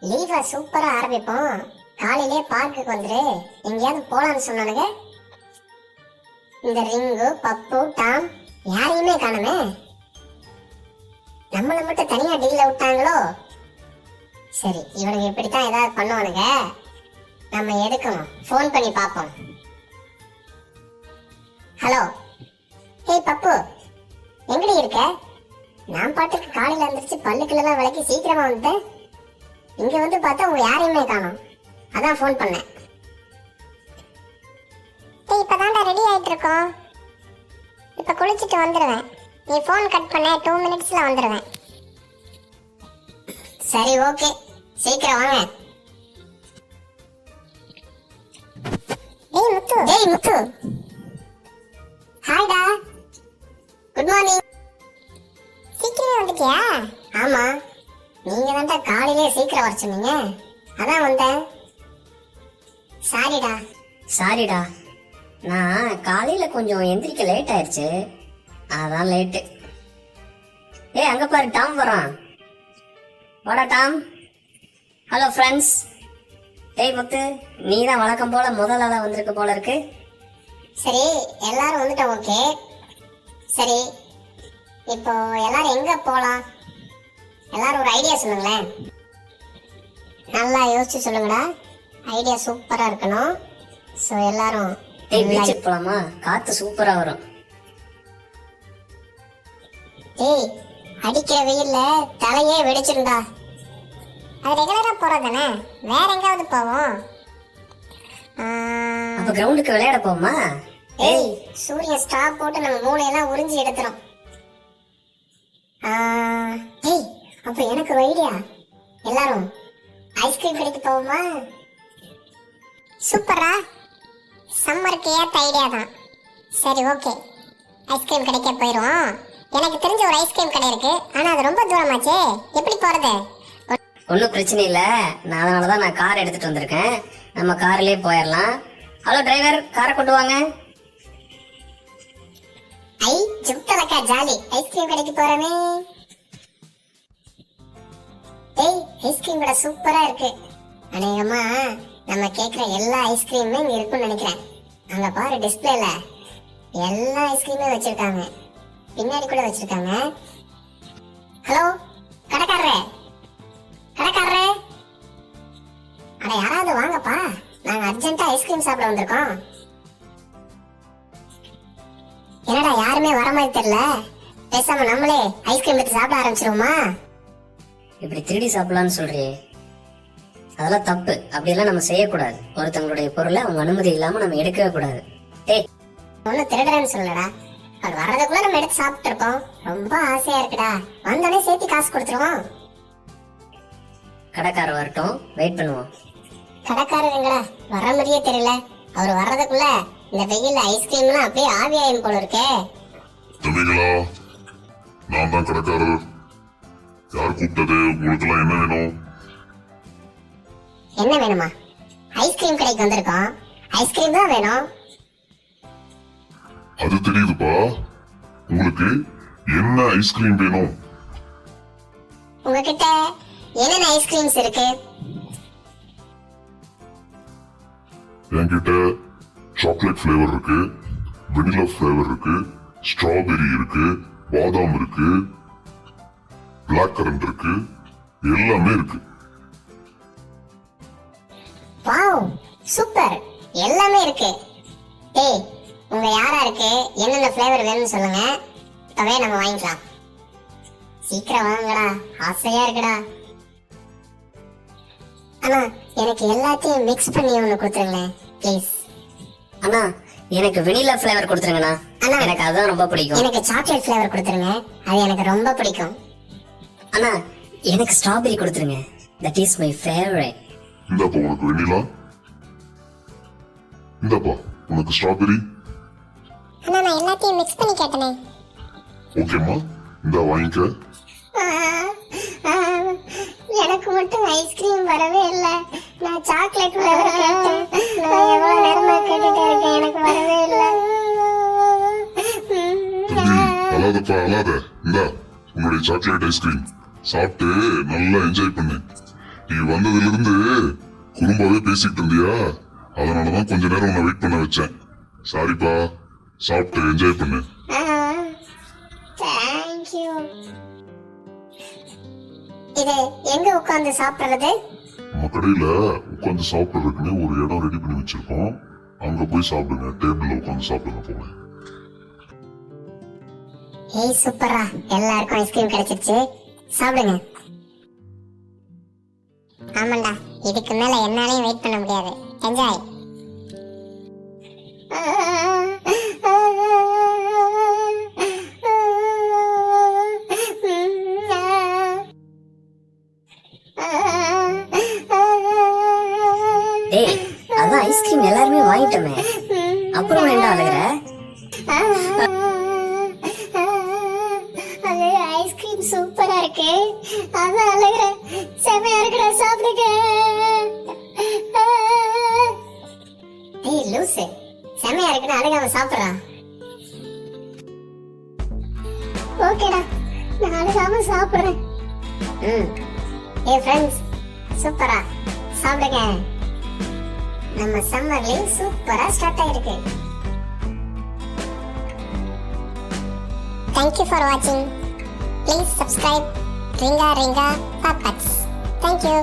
லீவா சூப்பரா ஆரம்பிப்போம். காலையிலே பார்க்குக்கு வந்துரு. எங்கேயாவது போலான்னு சொன்னானுங்க. இந்த ரிங்கு, பப்பு, டாம் யாரையுமே காணுமே. நம்மள மட்டும் தனியா டீல விட்டாங்களோ? சரி, இவனுங்க இப்படித்தான் ஏதாவது பண்ணுவானுங்க. நம்ம எடுக்கணும், ஃபோன் பண்ணி பார்ப்போம். ஹலோ, ஏய் பப்பு, எங்கடி இருக்க? நான் பாட்டுக்கு காலையில வந்துருச்சு, பல்லுக்குள்ளெல்லாம் விளக்கி சீக்கிரமா வந்துட்டேன். இங்க வந்து பார்த்தா உங்க யாரையுமே காணோம். அதான் ஃபோன் பண்ணேன். இப்பதான்டா ரெடி ஆயிட்டு இருக்கோம். இப்ப குளிச்சுட்டு வந்துடுவேன். நீ ஃபோன் கட் பண்ண 2 மினிட்ஸ்ல வந்துடுவேன். சரி, ஓகே, சீக்கிரம் வாங்க. டேய் முத்து. ஹாய்டா. Good morning. சீக்கிரமே வந்துட்டியா? ஆமா, நீங்க தான் காலையிலே சீக்கிரம் வர சொன்னீங்க, அதான் வந்தேன். சாரிடா, நான் காலையில கொஞ்சம் எந்திரிக்க லேட் ஆயிடுச்சு, அதான் லேட்டு. ஏய், அங்க பாரு, டாம் வரான். வாடா டாம். Hello friends. டேய் முத்து, நீ தான் வழக்கம் போல முதல் ஆளா வந்திருக்க போல இருக்கு. சரி, எல்லாரும் வந்துட்டோம். ஓகே, சரி, இப்போ எல்லாரும் எங்க போலாம்? எல்லாரும் ஒரு ஐடியா சொல்லுங்களேன். நல்லா யோசிச்சு சொல்லுங்கடா. ஐடியா சூப்பரா இருக்கணும். சோ எல்லாரும் பீச்சுக்கு போலாமா? காத்து சூப்பரா வரும். ஏய், அடிக்கிற வெயில்ல தலையே வெடிச்சிருந்தா. அது ரெகுலரா போறதானே, வேற எங்காவது போவோம். அப்ப கிரவுண்டுக்கு விளையாட போமா? ஏய், சூரியன் ஸ்டாப் போட்டு நம்ம மூளையெல்லாம் உறிஞ்சி எடுத்துரும். ஏய், அப்ப எனக்கு ஒரு ஐடியா. எல்லாரும் ஐஸ்கிரீம் கடைக்கு போவோமா? சூப்பரா, சம்மருக்கு ஏத்த ஐடியா தான். சரி, ஓகே, ஐஸ்கிரீம் கடைக்கே போயிடுவோம். எனக்கு தெரிஞ்ச ஒரு ஐஸ்கிரீம் கடை இருக்கு, ஆனா அது ரொம்ப தூரமாச்சே. எப்படி போறது? ஒன்றும் பிரச்சனை இல்லை, நான் அதனாலதான் நான் கார் எடுத்துட்டு வந்திருக்கேன். நம்ம கார்லயே போயிடலாம். ஹலோ டிரைவர், காரை கொண்டு வாங்க. ஐ ஜுப்தலக்கா ஜாலி, ஐஸ்கிரீம் கடைக்கு போறமே. ஏய், ஐஸ்கிரீம் கடை சூப்பரா இருக்கு. அநேகமா நம்ம கேக்குற எல்லா ஐஸ்கிரீமுமே இங்க இருக்குன்னு நினைக்கிறேன். அங்க பாரு, டிஸ்பிளேல எல்லா ஐஸ்கிரீமே வச்சிருக்காங்க, பின்னாடி கூட வச்சிருக்காங்க. ஹலோ கடைக்காரரே, அட யாராவது வாங்கப்பா, நாங்க அர்ஜென்ட்டா ஐஸ்கிரீம் சாப்பிட வந்திருக்கோம். என்னடா யாருமே வர மாதிரி தெரியல. பேசாம நம்மளே ஐஸ்கிரீம் எடுத்து சாப்பிட ஆரம்பிச்சிருவோமா? இப்படி திருடி சாப்பிடலாம்னு சொல்றியே, அதெல்லாம் தப்பு. அப்படியெல்லாம் நம்ம செய்யக்கூடாது. ஒருத்தங்களுடைய பொருளை அவங்க அனுமதி இல்லாம நம்ம எடுக்கவே கூடாது. டேய், ஒன்னும் திருடுறேன்னு சொல்லலடா. அது வர்றதுக்குள்ள நம்ம எடுத்து சாப்பிட்டு இருக்கோம். ரொம்ப ஆசையா இருக்குடா. வந்தோடனே சேர்த்து காசு கொடுத்துருவோம். கடைக்காரர் வரட்டும், வெயிட் பண்ணுவோம். கடைக்காரருங்களா வர மாதிரியே தெரியல. அவர் வர்றதுக்குள்ள இந்த வெயில்ல ஐஸ்கிரீம்லாம் அப்படியே ஆவியாயும் போல இருக்கே. தம்பிங்களா, நான் தான் கடைக்காரர். யார் கூப்பிட்டது? உங்களுக்கெல்லாம் என்ன வேணும்? என்ன வேணுமா? ஐஸ்கிரீம் கடைக்கு வந்திருக்கோம், ஐஸ்கிரீம் தான் வேணும். அது தெரியுதுப்பா. உங்களுக்கு என்ன ஐஸ்கிரீம் வேணும்? உங்ககிட்ட என்னென்ன ஐஸ்கிரீம்ஸ் இருக்கு? என்கிட்ட சாக்லேட் ஃபிளேவர் இருக்கு, வெனிலா ஃபிளேவர் இருக்கு, ஸ்ட்ராபெரி இருக்கு, பாதாம் இருக்கு, பிளாக் கரண்ட் இருக்கு, எல்லாமே இருக்கு. வாவ், சூப்பர், எல்லாமே இருக்கு. டேய், உங்க யாரா இருக்கு, என்னென்ன ஃபிளேவர் வேணும்னு சொல்லுங்க, இப்பவே நம்ம வாங்கிக்கலாம். சீக்கிரம் வாங்கடா, ஆசையா இருக்குடா. அண்ணா, எனக்கு எல்லாத்தையும் மிக்ஸ் பண்ணி ஒண்ணு கொடுத்துருங்களேன் ப்ளீஸ். அண்ணா, எனக்கு வெனிலா ஃபிளேவர் கொடுத்துருங்கண்ணா. அண்ணா, எனக்கு அதுதான் ரொம்ப பிடிக்கும். எனக்கு சாக்லேட் ஃபிளேவர் கொடுத்துருங்க, அது எனக்கு ரொம்ப பிடிக்கும். அண்ணா, எனக்கு ஸ்ட்ராபெரி கொடுத்துருங்க, தட் இஸ் மை ஃபேவரட். இந்தாப்பா உனக்கு வெனிலா, இந்தாப்பா உனக்கு ஸ்ட்ராபெரி. அண்ணா, நான் எல்லாத்தையும் மிக்ஸ் பண்ணி கேட்டனே. ஓகேம்மா, இந்தா வாங்கிக்க. எனக்கு மட்டும் ஐஸ்கிரீம் வரவே இல்ல. நான் சாக்லேட் ஃபிளேவர் கேட்டேன். நான் எவ்வளவு நேரமா கேட்டுட்டே இருக்கேன், எனக்கு வரவே இல்ல. அழாதப்பா அழாத. இந்தா உன்னுடைய சாக்லேட் ஐஸ்கிரீம் சாப்பிட்டு நல்லா என்ஜாய் பண்ணு. நீ வந்ததுல இருந்து குறும்பாவே பேசிட்டு இருந்தியா, அதனாலதான் கொஞ்ச நேரம் உன்னை வெயிட் பண்ண வச்சேன். சாரிப்பா, சாப்பிட்டு என்ஜாய் பண்ணு. தேங்க்யூ. இது எங்க உட்கார்ந்து சாப்பிடுறது? நம்ம கடையில உட்காந்து சாப்பிடுறதுக்குன்னு ஒரு இடம் ரெடி பண்ணி வச்சிருக்கோம். அங்க போய் சாப்பிடுங்க. டேபிள்ல உட்காந்து சாப்பிடுங்க போங்க. ஏய் சூப்பரா, எல்லாருக்கும் ஐஸ்கிரீம் கிடைச்சிருச்சு. சாப்பிடுங்க. ஆமாண்டா, இதுக்கு மேல என்னாலையும் வெயிட் பண்ண முடியாது. என்ஜாய். டேய், அதான் ஐஸ்கிரீம் எல்லாருமே வாங்கிட்டோமே, அப்புறம் ஏன்டா அழுகுற? அது ஐஸ்கிரீம் சூப்பரா இருக்கு, அதான் அழகுறேன். செமையா இருக்குடா, சாப்பிடுங்க. ஏய் லூசு, செமையா இருக்குன்னு அழுகாம சாப்பிடுறான். ஓகேடா, நான் அழுகாம சாப்பிடுறேன். ஏய் ஃப்ரெண்ட்ஸ், சூப்பரா சாப்பிடுங்க. நம்ம சம்மர் லீவ் சூப்பரா ஸ்டார்ட் ஆயிருக்கு. Thank you for watching. Please subscribe Ringa Ringa Puppets. Thank you.